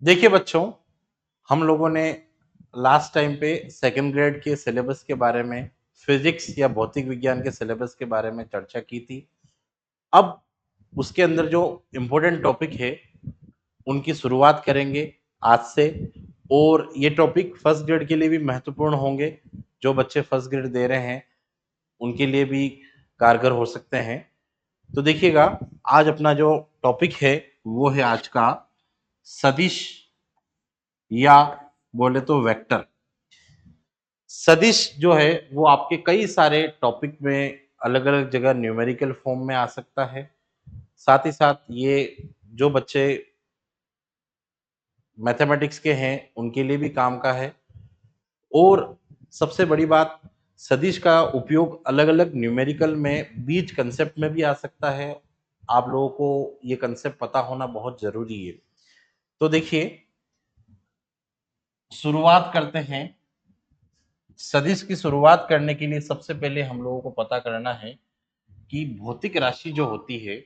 देखिए बच्चों, हम लोगों ने लास्ट टाइम पे सेकंड ग्रेड के सिलेबस के बारे में, फिजिक्स या भौतिक विज्ञान के सिलेबस के बारे में चर्चा की थी। अब उसके अंदर जो इम्पोर्टेंट टॉपिक है, उनकी शुरुआत करेंगे आज से। और ये टॉपिक फर्स्ट ग्रेड के लिए भी महत्वपूर्ण होंगे। जो बच्चे फर्स्ट ग्रेड दे रहे हैं, उनके लिए भी कारगर हो सकते हैं। तो देखिएगा, आज अपना जो टॉपिक है, वो है आज का सदिश, या बोले तो वेक्टर। सदिश जो है वो आपके कई सारे टॉपिक में अलग अलग जगह न्यूमेरिकल फॉर्म में आ सकता है। साथ ही साथ ये जो बच्चे मैथमेटिक्स के हैं, उनके लिए भी काम का है। और सबसे बड़ी बात, सदिश का उपयोग अलग अलग न्यूमेरिकल में बीज कंसेप्ट में भी आ सकता है। आप लोगों को ये कंसेप्ट पता होना बहुत जरूरी है। तो देखिए, शुरुआत करते हैं। सदिश की शुरुआत करने के लिए सबसे पहले हम लोगों को पता करना है कि भौतिक राशि जो होती है,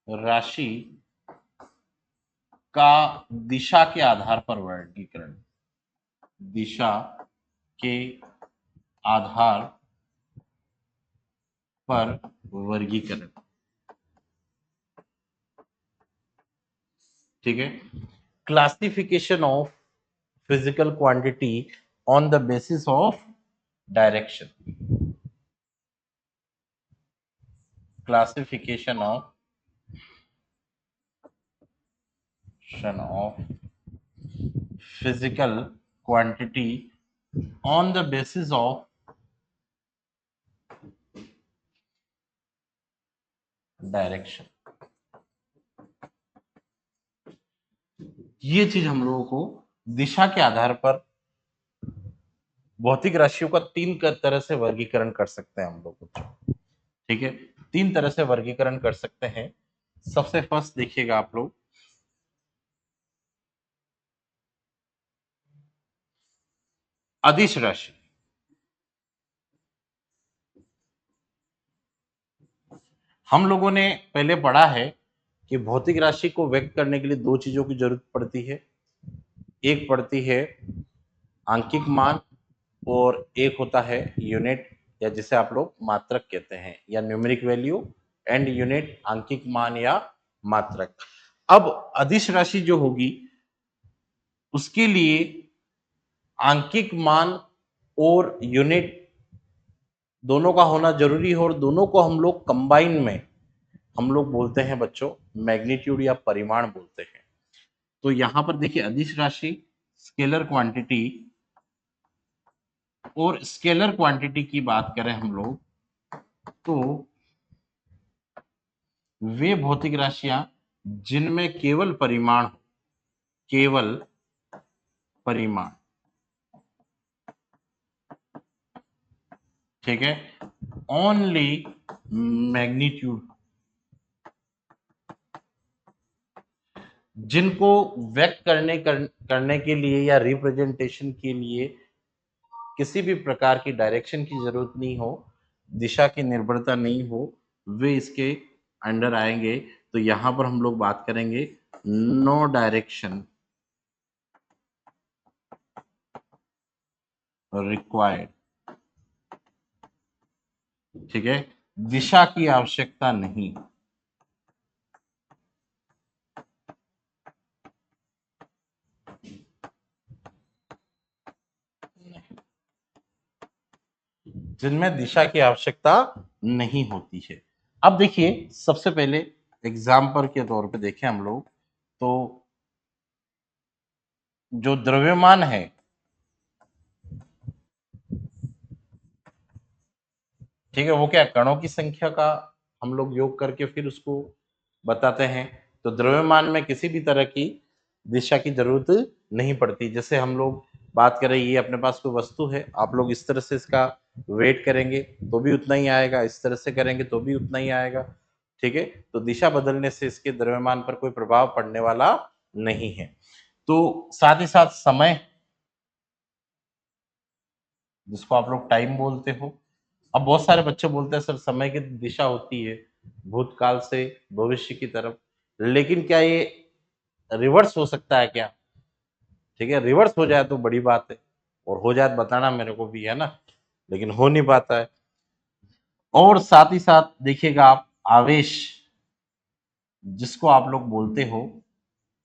राशि का दिशा के आधार पर वर्गीकरण, दिशा के आधार पर वर्गीकरण, ठीक है। Classification of physical quantity on the basis of direction, classification of physical quantity on the basis of direction. ये चीज हम लोगों को दिशा के आधार पर भौतिक राशियों का तीन तरह से वर्गीकरण कर सकते हैं हम लोग, ठीक है। तीन तरह से वर्गीकरण कर सकते हैं। सबसे फर्स्ट देखिएगा आप लोग, अदिश राशि। हम लोगों ने पहले पढ़ा है कि भौतिक राशि को व्यक्त करने के लिए दो चीजों की जरूरत पड़ती है। एक पड़ती है आंकिक मान, और एक होता है यूनिट, या जिसे आप लोग मात्रक कहते हैं, या न्यूमेरिक वैल्यू एंड यूनिट, आंकिक मान या मात्रक। अब अदिश राशि जो होगी, उसके लिए आंकिक मान और यूनिट दोनों का होना जरूरी है, और दोनों को हम लोग कंबाइन में हम लोग बोलते हैं बच्चों मैग्नीट्यूड या परिमाण बोलते हैं। तो यहां पर देखिए, अदिश राशि स्केलर क्वांटिटी, और स्केलर क्वांटिटी की बात करें हम लोग, तो वे भौतिक राशियां जिनमें केवल परिमाण, केवल परिमाण, ठीक है, ओनली मैग्नीट्यूड, जिनको व्यक्त करने के लिए या रिप्रेजेंटेशन के लिए किसी भी प्रकार की डायरेक्शन की जरूरत नहीं हो, दिशा की निर्भरता नहीं हो, वे इसके अंडर आएंगे। तो यहां पर हम लोग बात करेंगे नो डायरेक्शन रिक्वायर्ड, ठीक है, दिशा की आवश्यकता नहीं। जिनमें दिशा की आवश्यकता नहीं होती है। अब देखिए, सबसे पहले एग्जाम्पल के तौर पे देखें हम लोग, तो जो द्रव्यमान है, ठीक है, वो क्या कणों की संख्या का हम लोग योग करके फिर उसको बताते हैं। तो द्रव्यमान में किसी भी तरह की दिशा की जरूरत नहीं पड़ती। जैसे हम लोग बात करें, ये अपने पास कोई वस्तु है, आप लोग इस तरह से इसका वेट करेंगे तो भी उतना ही आएगा, इस तरह से करेंगे तो भी उतना ही आएगा, ठीक है। तो दिशा बदलने से इसके द्रव्यमान पर कोई प्रभाव पड़ने वाला नहीं है। तो साथ ही साथ समय, जिसको आप लोग टाइम बोलते हो। अब बहुत सारे बच्चे बोलते हैं सर समय की दिशा होती है, भूतकाल से भविष्य की तरफ। लेकिन क्या ये रिवर्स हो सकता है क्या? ठीक है, रिवर्स हो जाए तो बड़ी बात है, और हो जाए तो बताना मेरे को भी, है ना, लेकिन हो नहीं पाता है। और साथ ही साथ देखिएगा आप, आवेश जिसको आप लोग बोलते हो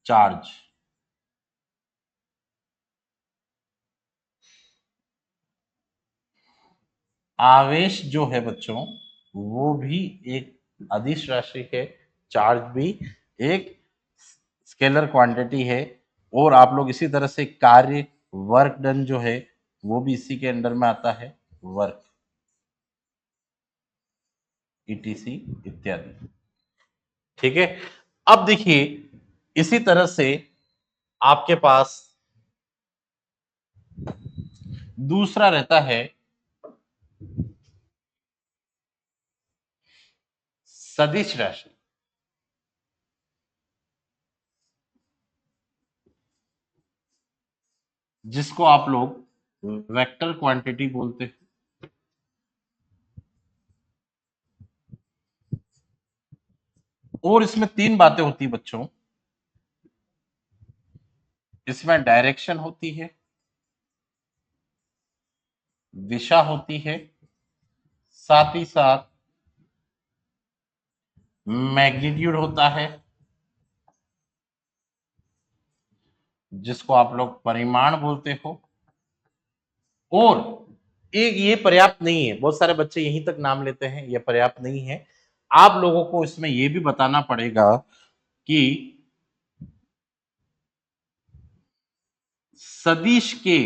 चार्ज, आवेश जो है बच्चों, वो भी एक अदिश राशि है, चार्ज भी एक स्केलर क्वांटिटी है। और आप लोग इसी तरह से कार्य, वर्क डन जो है वो भी इसी के अंडर में आता है, वर्क, ईटीसी इत्यादि। ठीक है, अब देखिए इसी तरह से आपके पास दूसरा रहता है सदिश राशि, जिसको आप लोग वेक्टर क्वांटिटी बोलते हैं। और इसमें तीन बातें होती है बच्चों, इसमें डायरेक्शन होती है, दिशा होती है, साथ ही साथ मैग्नीट्यूड होता है, जिसको आप लोग परिमाण बोलते हो। और एक ये पर्याप्त नहीं है, बहुत सारे बच्चे यहीं तक नाम लेते हैं, ये पर्याप्त नहीं है। आप लोगों को इसमें यह भी बताना पड़ेगा कि सदिश के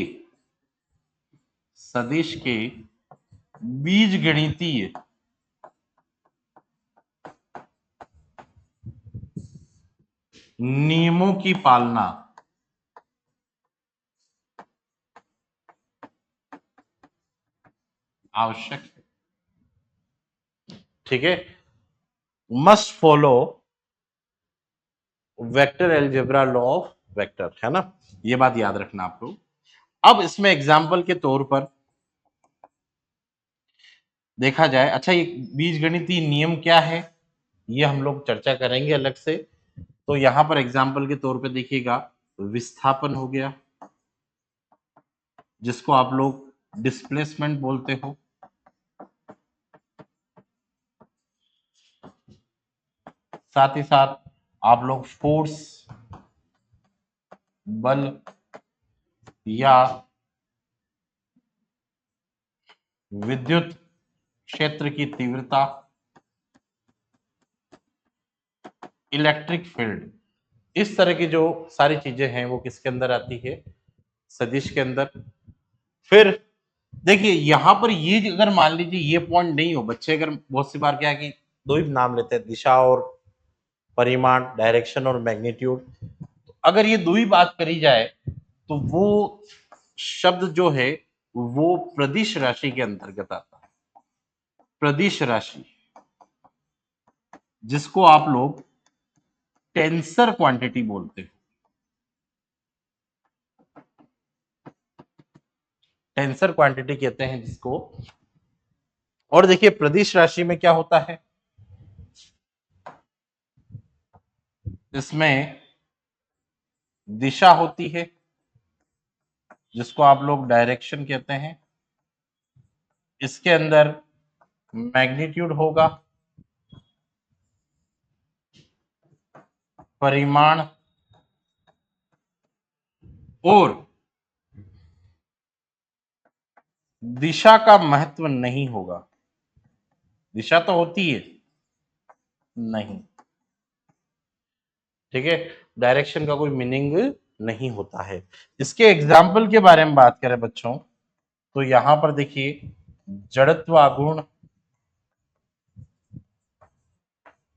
सदिश के बीज गणितीय नियमों की पालना आवश्यक है। ठीक है, must follow vector algebra law of vector, है ना, ये बात याद रखना आप लोग। अब इसमें एग्जाम्पल के तौर पर देखा जाए, अच्छा ये बीजगणितीय नियम क्या है, ये हम लोग चर्चा करेंगे अलग से। तो यहां पर एग्जाम्पल के तौर पे देखिएगा, विस्थापन हो गया, जिसको आप लोग डिस्प्लेसमेंट बोलते हो, साथ ही साथ आप लोग फोर्स, बल, या विद्युत क्षेत्र की तीव्रता, इलेक्ट्रिक फील्ड, इस तरह की जो सारी चीजें हैं वो किसके अंदर आती है, सदिश के अंदर। फिर देखिए यहां पर ये अगर मान लीजिए ये पॉइंट नहीं हो, बच्चे अगर बहुत सी बार क्या है कि दो ही नाम लेते हैं, दिशा और परिमाण, डायरेक्शन और मैग्नीट्यूड, अगर ये दो ही बात करी जाए तो वो शब्द जो है वो प्रदिश राशि के अंतर्गत आता है, प्रदिश राशि, जिसको आप लोग टेंसर क्वांटिटी बोलते हैं, टेंसर क्वांटिटी कहते हैं जिसको। और देखिए प्रदिश राशि में क्या होता है, इसमें दिशा होती है, जिसको आप लोग डायरेक्शन कहते हैं, इसके अंदर मैग्नीट्यूड होगा, परिमाण, और दिशा का महत्व नहीं होगा। दिशा तो होती है नहीं, ठीक है, डायरेक्शन का कोई मीनिंग नहीं होता है। इसके एग्जाम्पल के बारे में बात करें बच्चों, तो यहां पर देखिए जड़त्व आघूर्ण,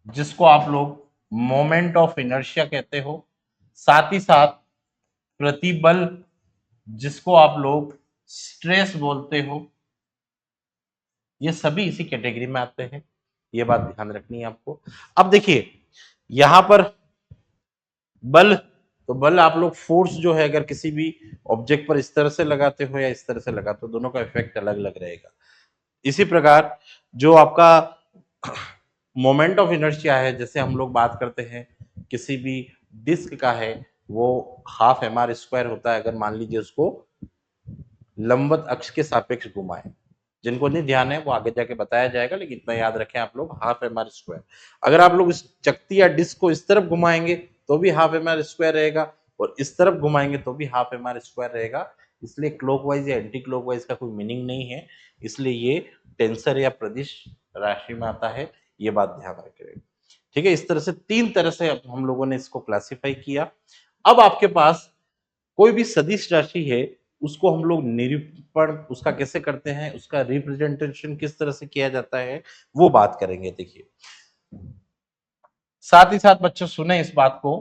जिसको आप लोग मोमेंट ऑफ इनर्शिया कहते हो, साथ ही साथ प्रतिबल, जिसको आप लोग स्ट्रेस बोलते हो, ये सभी इसी कैटेगरी में आते हैं, ये बात ध्यान रखनी है आपको। अब देखिए यहां पर बल, तो बल आप लोग फोर्स जो है अगर किसी भी ऑब्जेक्ट पर इस तरह से लगाते हो या इस तरह से लगाते हो, दोनों का इफेक्ट अलग अलग रहेगा। इसी प्रकार जो आपका मोमेंट ऑफ इनर्शिया है, जैसे हम लोग बात करते हैं किसी भी डिस्क का है, वो हाफ एम आर स्क्वायर होता है अगर मान लीजिए उसको लंबवत अक्ष के सापेक्ष घुमाएं। जिनको नहीं ध्यान है वो आगे जाके बताया जाएगा, लेकिन इतना याद रखें आप लोग, हाफ एम आर स्क्वायर। अगर आप लोग इस चकती या डिस्क को इस तरफ घुमाएंगे तो भी हाफ एम आर स्क्वायर रहेगा, और इस तरफ घुमाएंगे तो भी हाफ एम आर स्क्वायर रहेगा। इसलिए क्लॉकवाइज या एंटी क्लॉकवाइज का कोई मीनिंग नहीं है, इसलिए ये टेंसर या प्रदिश राशि में आता है, ये बात ध्यान रखें। ठीक है, इस तरह से तीन तरह से हम लोगों ने इसको क्लासिफाई किया। अब आपके पास कोई भी सदिश राशि है, उसको हम लोग निरूपण उसका कैसे करते हैं, उसका रिप्रेजेंटेशन किस तरह से किया जाता है, वो बात करेंगे। देखिए, साथ ही साथ बच्चों सुने इस बात को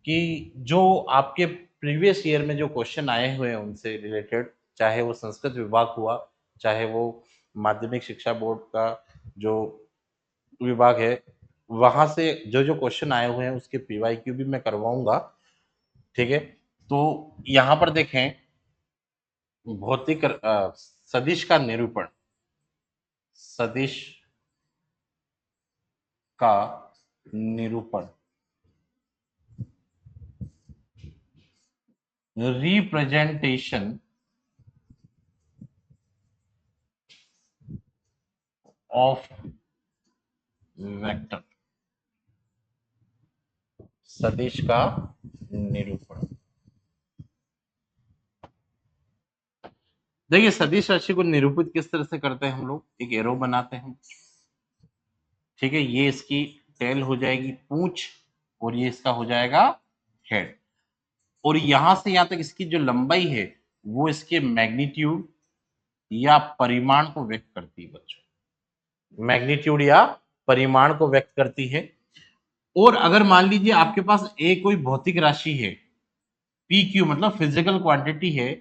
कि जो आपके प्रीवियस ईयर में जो क्वेश्चन आए हुए हैं उनसे रिलेटेड, चाहे वो संस्कृत विभाग हुआ, चाहे वो माध्यमिक शिक्षा बोर्ड का जो विभाग है, वहां से जो जो क्वेश्चन आए हुए हैं उसके पीवाईक्यू भी मैं करवाऊंगा। ठीक है, तो यहाँ पर देखें, भौतिक सदिश का निरूपण, सदिश का निरूपण, रिप्रेजेंटेशन ऑफ वेक्टर, सदिश का निरूपण। देखिए, सदिश राशि को निरूपित किस तरह से करते हैं हम लोग, एक एरो बनाते हैं। ठीक है, ये इसकी टेल हो जाएगी, पूंछ, और ये इसका हो जाएगा हेड, और यहां से यहां तक इसकी जो लंबाई है वो इसके मैग्नीट्यूड या परिमाण को व्यक्त करती है बच्चों, मैग्नीट्यूड या परिमाण को व्यक्त करती है। और अगर मान लीजिए आपके पास एक कोई भौतिक राशि है, पी क्यू मतलब फिजिकल क्वांटिटी है,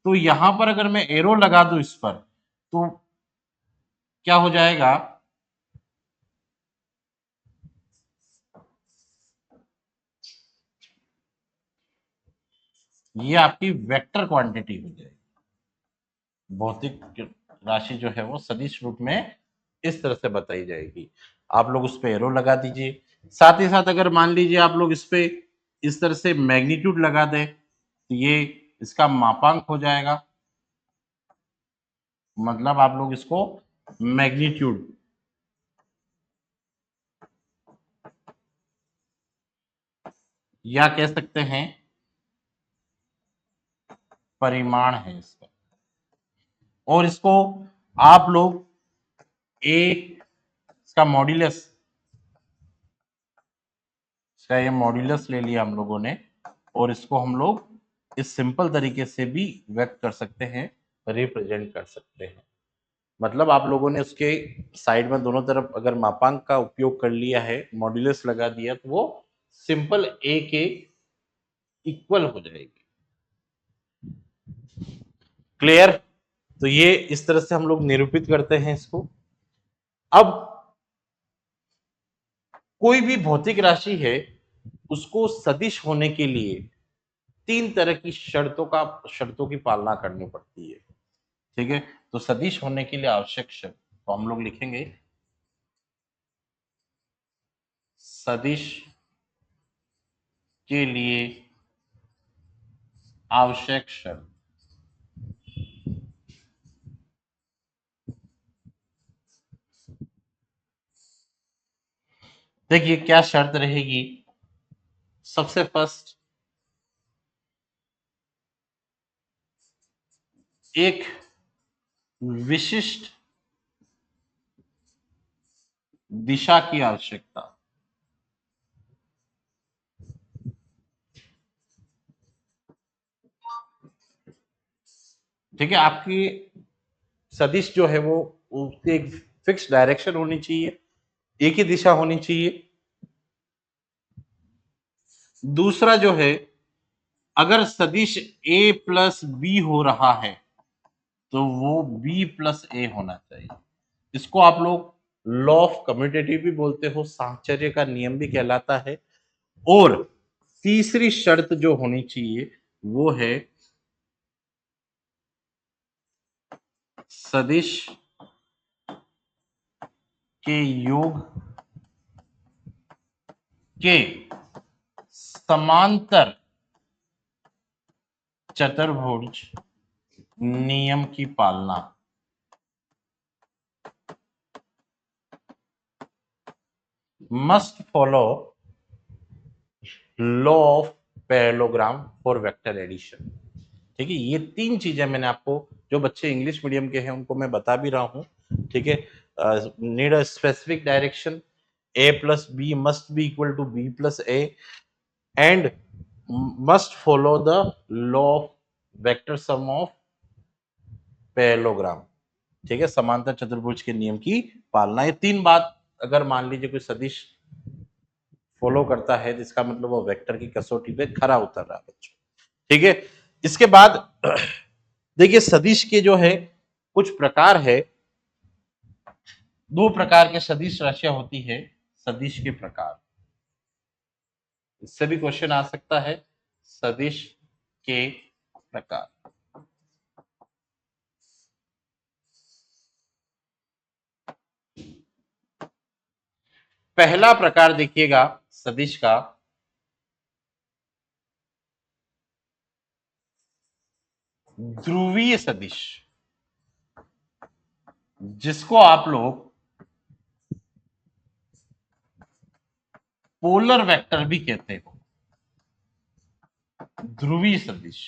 तो यहां पर अगर मैं एरो लगा दूं इस पर, तो क्या हो जाएगा, ये आपकी वेक्टर क्वांटिटी हो जाएगी। भौतिक राशि जो है वो सदिश रूप में इस तरह से बताई जाएगी। आप लोग उस पे एरो लगा दीजिए। साथ ही साथ अगर मान लीजिए आप लोग इस पे इस तरह से मैग्नीट्यूड लगा दें, तो ये इसका मापांक हो जाएगा, मतलब आप लोग इसको मैग्नीट्यूड, या कह सकते हैं परिमाण है इसका, और इसको आप लोग एक इसका मॉड्यूलस, इसका ये मॉड्यूलस ले लिया हम लोगों ने, और इसको हम लोग इस सिंपल तरीके से भी व्यक्त कर सकते हैं, रिप्रेजेंट कर सकते हैं। मतलब आप लोगों ने उसके साइड में दोनों तरफ अगर मापांक का उपयोग कर लिया है, मॉड्यूलस लगा दिया, तो वो सिंपल ए के इक्वल हो जाएगी। क्लियर? तो ये इस तरह से हम लोग निरूपित करते हैं इसको। अब कोई भी भौतिक राशि है, उसको सदिश होने के लिए तीन तरह की शर्तों की पालना करनी पड़ती है। ठीक है, तो सदिश होने के लिए आवश्यक शर्त, तो हम लोग लिखेंगे सदिश के लिए आवश्यक शर्त। देखिए क्या शर्त रहेगी, सबसे फर्स्ट, एक विशिष्ट दिशा की आवश्यकता। ठीक है, आपकी सदिश जो है वो उसकी एक फिक्स डायरेक्शन होनी चाहिए, एक ही दिशा होनी चाहिए। दूसरा जो है, अगर सदिश ए प्लस बी हो रहा है तो वो बी प्लस ए होना चाहिए। इसको आप लोग लॉ ऑफ कम्यूटेटिव भी बोलते हो, साहचर्य का नियम भी कहलाता है। और तीसरी शर्त जो होनी चाहिए वो है सदिश के योग के समांतर चतुर्भुज नियम की पालना, must follow law of parallelogram for vector addition. ठीक है, ये तीन चीजें मैंने आपको, जो बच्चे इंग्लिश मीडियम के हैं उनको मैं बता भी रहा हूं। ठीक है, need a specific direction, a plus b must be equal to b plus a, and must follow the law of vector sum of parallelogram. ठीक है, समांतर चतुर्भुज के नियम की पालना। ये तीन बात अगर मान लीजिए कोई सदिश फॉलो करता है तो इसका मतलब वो वेक्टर की कसौटी पे खरा उतर रहा है बच्चों। ठीक है, इसके बाद देखिए सदिश के जो है कुछ प्रकार है, दो प्रकार के सदिश राशियां होती है। सदिश के प्रकार, इससे भी क्वेश्चन आ सकता है, सदिश के प्रकार। पहला प्रकार देखिएगा सदिश का, ध्रुवीय सदिश, जिसको आप लोग पोलर वेक्टर भी कहते हो, ध्रुवीय सदिश।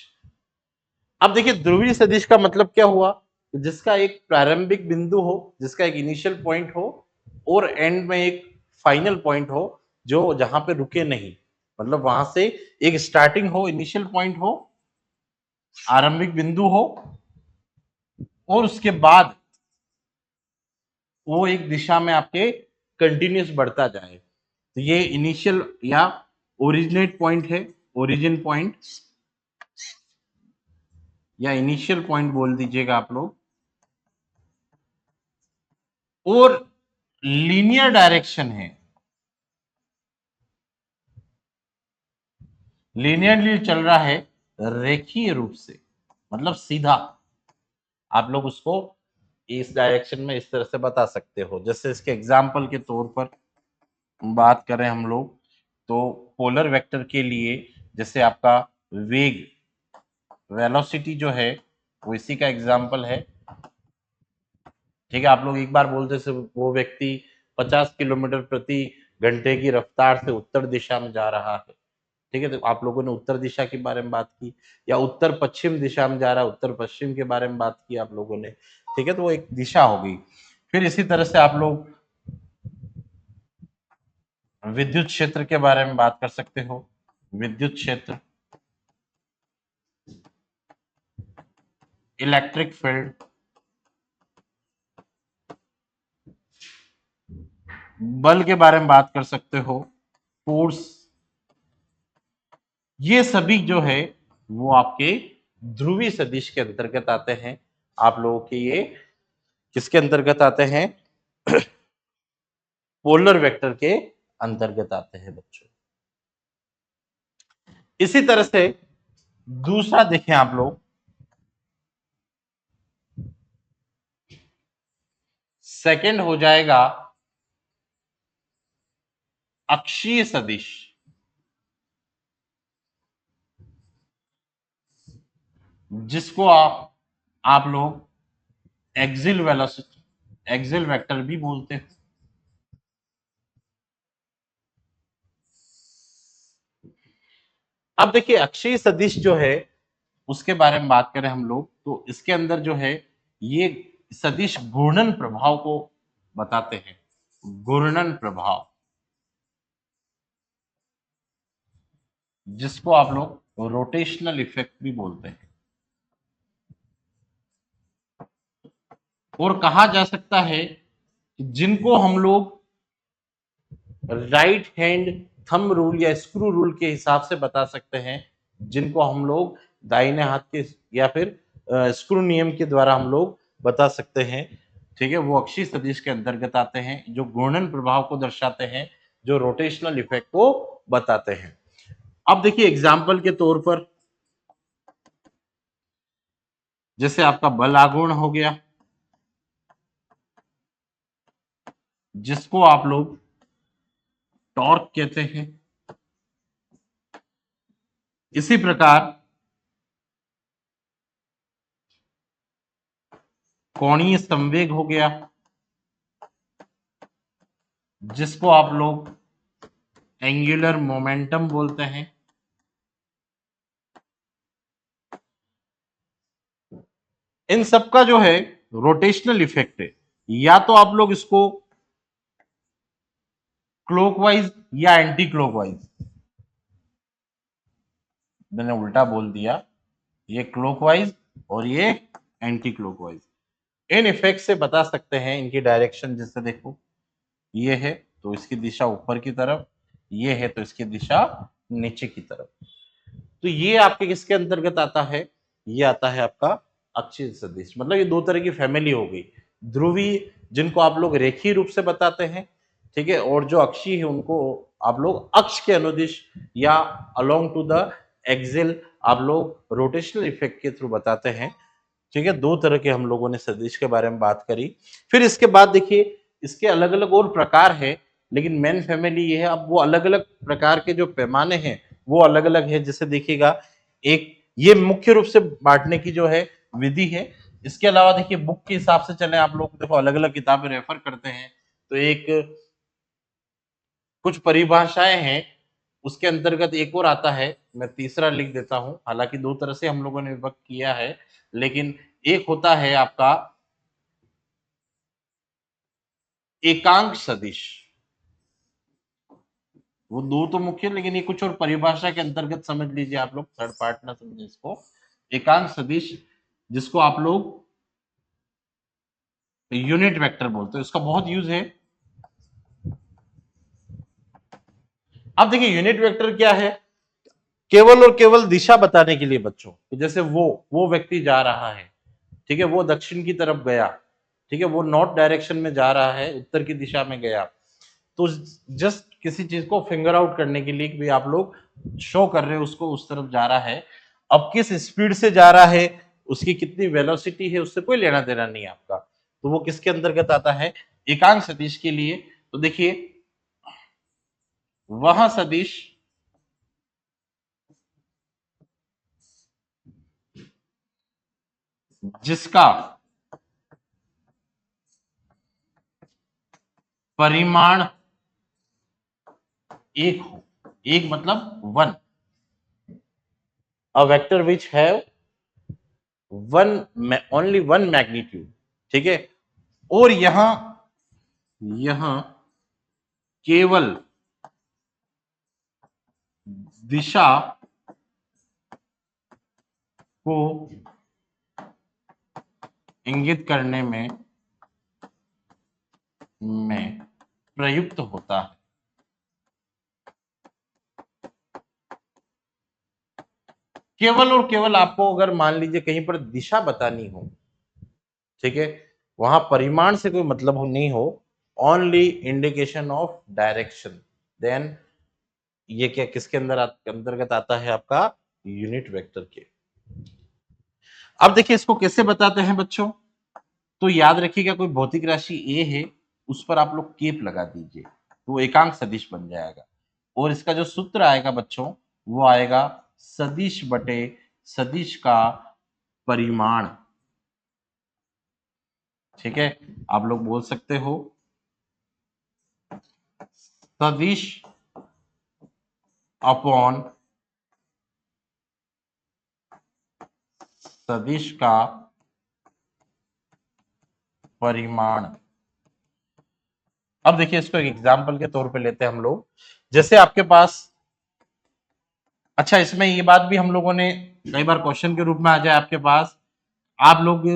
अब देखिए ध्रुवीय सदिश का मतलब क्या हुआ, जिसका एक प्रारंभिक बिंदु हो, जिसका एक इनिशियल पॉइंट हो और एंड में एक फाइनल पॉइंट हो, जो जहां पे रुके नहीं, मतलब वहां से एक स्टार्टिंग हो, इनिशियल पॉइंट हो, आरंभिक बिंदु हो, और उसके बाद वो एक दिशा में आपके कंटिन्यूस बढ़ता जाए। तो ये इनिशियल या ओरिजिनेट पॉइंट है, ओरिजिन पॉइंट या इनिशियल पॉइंट बोल दीजिएगा आप लोग। और लीनियर डायरेक्शन है, लीनियरली चल रहा है, रेखीय रूप से, मतलब सीधा। आप लोग उसको इस डायरेक्शन में इस तरह से बता सकते हो। जैसे इसके एग्जाम्पल के तौर पर बात करें हम लोग, तो पोलर वेक्टर के लिए जैसे आपका वेग, वेलोसिटी जो है वो इसी का एग्जाम्पल है। ठीक है, आप लोग एक बार बोलते से वो व्यक्ति 50 किलोमीटर प्रति घंटे की रफ्तार से उत्तर दिशा में जा रहा है। ठीक है, तो आप लोगों ने उत्तर दिशा के बारे में बात की, या उत्तर पश्चिम दिशा में जा रहा है, उत्तर पश्चिम के बारे में बात की आप लोगों ने। ठीक है, तो वो एक दिशा हो गई। फिर इसी तरह से आप लोग विद्युत क्षेत्र के बारे में बात कर सकते हो। विद्युत क्षेत्र, इलेक्ट्रिक फील्ड, बल के बारे में बात कर सकते हो, फोर्स, ये सभी जो है वो आपके ध्रुवीय सदिश के अंतर्गत आते हैं। आप लोगों के ये किसके अंतर्गत आते हैं, पोलर वेक्टर के अंतर्गत आते हैं बच्चों। इसी तरह से दूसरा देखें आप लोग, सेकंड हो जाएगा अक्षीय सदिश, जिसको आप लोग एक्सिल वेलोसिटी, एक्सिल वेक्टर भी बोलते हैं। अब देखिए अक्षीय सदिश जो है उसके बारे में बात करें हम लोग, तो इसके अंदर जो है ये सदिश घूर्णन प्रभाव को बताते हैं। घूर्णन प्रभाव, जिसको आप लोग रोटेशनल इफेक्ट भी बोलते हैं। और कहा जा सकता है जिनको हम लोग राइट हैंड थंब रूल या स्क्रू रूल के हिसाब से बता सकते हैं, जिनको हम लोग दाहिने हाथ के या फिर स्क्रू नियम के द्वारा हम लोग बता सकते हैं। ठीक है, वो अक्षीय सदिश के अंतर्गत आते हैं, जो घूर्णन प्रभाव को दर्शाते हैं, जो रोटेशनल इफेक्ट को बताते हैं। अब देखिए एग्जाम्पल के तौर पर, जैसे आपका बल आघूर्ण हो गया, जिसको आप लोग टॉर्क कहते हैं। इसी प्रकार कोणीय संवेग हो गया, जिसको आप लोग एंगुलर मोमेंटम बोलते हैं। इन सब का जो है रोटेशनल इफेक्ट है, या तो आप लोग इसको क्लॉकवाइज या एंटी क्लॉकवाइज, मैंने उल्टा बोल दिया, ये क्लॉकवाइज और ये एंटी क्लॉकवाइज, इन इफेक्ट से बता सकते हैं इनकी डायरेक्शन। जैसे देखो ये है तो इसकी दिशा ऊपर की तरफ, ये है तो इसकी दिशा नीचे की तरफ। तो ये आपके किसके अंतर्गत आता है, ये आता है आपका अक्षीय सदिश। मतलब ये दो तरह की फैमिली हो गई, ध्रुवीय जिनको आप लोग रेखीय रूप से बताते हैं, ठीक है, और जो अक्षीय है उनको आप लोग अक्ष के अनुदिश या अलोंग टू द एक्सिल आप लोग रोटेशनल इफेक्ट के थ्रू बताते हैं। ठीक है, दो तरह के हम लोगों ने सदिश के बारे में बात करी। फिर इसके बाद देखिए इसके अलग अलग और प्रकार है, लेकिन मेन फैमिली ये है। अब वो अलग अलग प्रकार के जो पैमाने हैं वो अलग अलग है। जैसे देखिएगा, एक ये मुख्य रूप से बांटने की जो है विधि है। इसके अलावा देखिए बुक के हिसाब से चले, आप लोग देखो अलग अलग किताबें रेफर करते हैं तो एक कुछ परिभाषाएं हैं, उसके अंतर्गत एक और आता है, मैं तीसरा लिख देता हूं। हालांकि दो तरह से हम लोगों ने विभक्त किया है, लेकिन एक होता है आपका एकांक सदिश। वो दो तो मुख्य, लेकिन ये कुछ और परिभाषा के अंतर्गत समझ लीजिए आप लोग, थर्ड पार्ट ना समझे इसको। एकांक सदिश जिसको आप लोग यूनिट वेक्टर बोलते हैं, इसका बहुत यूज है। अब देखिए यूनिट वेक्टर क्या है, केवल और केवल दिशा बताने के लिए बच्चों। तो जैसे वो व्यक्ति जा रहा है, ठीक है, वो दक्षिण की तरफ गया, ठीक है, वो नॉर्थ डायरेक्शन में जा रहा है, उत्तर की दिशा में गया। तो जस्ट किसी चीज को फिंगर आउट करने के लिए भी आप लोग शो कर रहे हो उसको उस तरफ जा रहा है। अब किस स्पीड से जा रहा है, उसकी कितनी वेलोसिटी है, उससे कोई लेना देना नहीं है आपका। तो वो किसके अंतर्गत आता है, एकांक सदिश के लिए। तो देखिए वह सदिश जिसका परिमाण एक हो, एक मतलब one, a vector which have one, only one magnitude, ठीक है, और यहां यहां केवल दिशा को इंगित करने में प्रयुक्त होता है। केवल और केवल आपको अगर मान लीजिए कहीं पर दिशा बतानी हो, ठीक है, वहां परिमाण से कोई मतलब हो नहीं हो, only indication of direction, then ये क्या किसके अंतर्गत आता है, आपका यूनिट वेक्टर के। अब देखिए इसको कैसे बताते हैं बच्चों, तो याद रखिएगा कोई भौतिक राशि ए है, उस पर आप लोग केप लगा दीजिए तो वो एकांक सदिश बन जाएगा। और इसका जो सूत्र आएगा बच्चों, वो आएगा सदिश बटे सदिश का परिमाण। ठीक है, आप लोग बोल सकते हो सदिश अपॉन सदिश का परिमाण। अब देखिए इसको एक एग्जाम्पल के तौर पे लेते हैं हम लोग। जैसे आपके पास, अच्छा इसमें ये बात भी हम लोगों ने कई बार क्वेश्चन के रूप में आ जाए आपके पास, आप लोग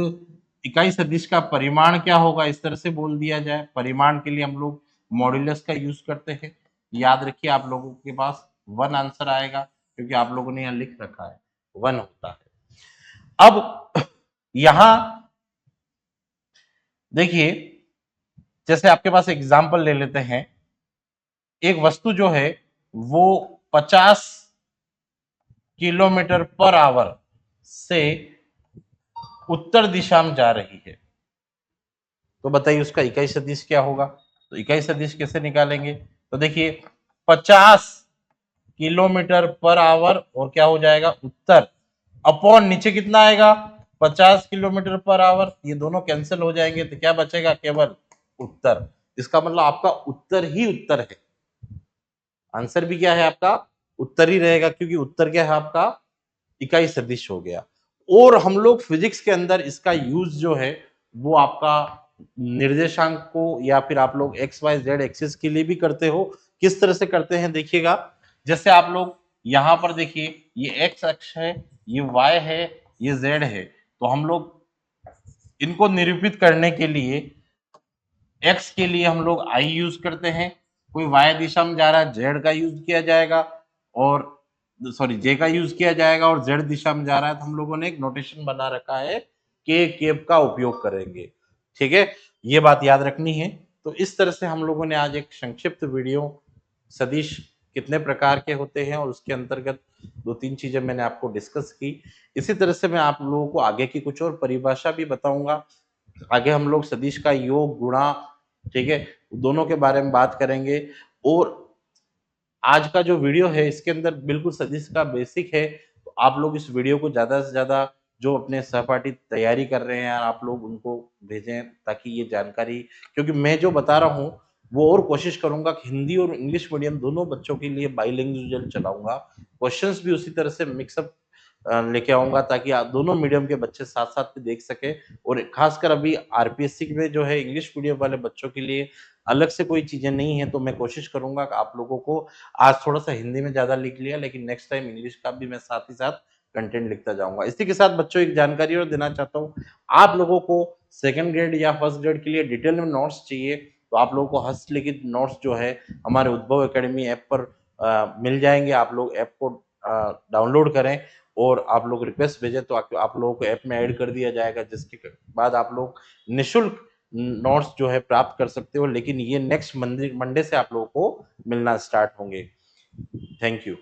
इकाई सदिश का परिमाण क्या होगा इस तरह से बोल दिया जाए। परिमाण के लिए हम लोग मॉड्यूलस का यूज करते हैं। याद रखिए आप लोगों के पास वन आंसर आएगा, क्योंकि आप लोगों ने यहाँ लिख रखा है वन होता है। अब यहां देखिए, जैसे आपके पास एग्जाम्पल ले लेते हैं, एक वस्तु जो है वो 50 किलोमीटर पर आवर से उत्तर दिशा में जा रही है, तो बताइए उसका इकाई सदिश क्या होगा। तो इकाई सदिश कैसे निकालेंगे, तो देखिए 50 किलोमीटर पर आवर, और क्या हो जाएगा उत्तर, अपॉन नीचे कितना आएगा 50 किलोमीटर पर आवर, ये दोनों कैंसिल हो जाएंगे तो क्या बचेगा केवल उत्तर। इसका मतलब आपका उत्तर ही उत्तर है, आंसर भी क्या है आपका उत्तर ही रहेगा, क्योंकि उत्तर क्या है आपका इकाई सदिश हो गया। और हम लोग फिजिक्स के अंदर इसका यूज जो है वो आपका निर्देशांक को या फिर आप लोग एक्स वाई जेड एक्सिस के लिए भी करते हो। किस तरह से करते हैं देखिएगा, जैसे आप लोग यहां पर देखिए ये एक्स अक्ष है, ये वाई है, ये जेड है, तो हम लोग इनको निरूपित करने के लिए एक्स के लिए हम लोग आई यूज करते हैं, कोई वाई दिशा में जा रहा है जेड का यूज किया जाएगा, और सॉरी जे का यूज किया जाएगा, और जेड दिशा में जा रहा है तो हम लोगों ने एक नोटेशन बना रखा है के केप का उपयोग करेंगे। ठीक है, ये बात याद रखनी है। तो इस तरह से हम लोगों ने आज एक संक्षिप्त वीडियो सदिश कितने प्रकार के होते हैं और उसके अंतर्गत दो तीन चीजें मैंने आपको डिस्कस की। इसी तरह से मैं आप लोगों को आगे की कुछ और परिभाषा भी बताऊंगा। आगे हम लोग सदिश का योग गुणा, ठीक है, दोनों के बारे में बात करेंगे। और आज का जो वीडियो है इसके अंदर बिल्कुल सदिश का बेसिक है, तो आप लोग इस वीडियो को ज्यादा से ज्यादा जो अपने सहपाठी तैयारी कर रहे हैं आप लोग उनको भेजें, ताकि ये जानकारी, क्योंकि मैं जो बता रहा हूँ वो और कोशिश करूंगा कि हिंदी और इंग्लिश मीडियम दोनों बच्चों के लिए बाईलिंगुअल चलाऊंगा, क्वेश्चंस भी उसी तरह से मिक्सअप लेके आऊंगा, ताकि आप दोनों मीडियम के बच्चे साथ साथ में देख सके। और खासकर अभी आरपीएससी में जो है इंग्लिश मीडियम वाले बच्चों के लिए अलग से कोई चीजें नहीं है, तो मैं कोशिश करूंगा कि आप लोगों को, आज थोड़ा सा हिंदी में ज्यादा लिख लिया लेकिन नेक्स्ट टाइम इंग्लिश का भी मैं साथ ही साथ कंटेंट लिखता जाऊंगा। इसी के साथ बच्चों एक जानकारी और देना चाहता हूँ, आप लोगों को सेकंड ग्रेड या फर्स्ट ग्रेड के लिए डिटेल में नोट्स चाहिए तो आप लोगों को हस्तलिखित नोट्स जो है हमारे उद्भव एकेडमी ऐप पर मिल जाएंगे। आप लोग ऐप को डाउनलोड करें और आप लोग रिक्वेस्ट भेजें तो आप लोगों को ऐप में ऐड कर दिया जाएगा, जिसके बाद आप लोग निशुल्क नोट्स जो है प्राप्त कर सकते हो। लेकिन ये नेक्स्ट मंडे से आप लोगों को मिलना स्टार्ट होंगे। Thank you.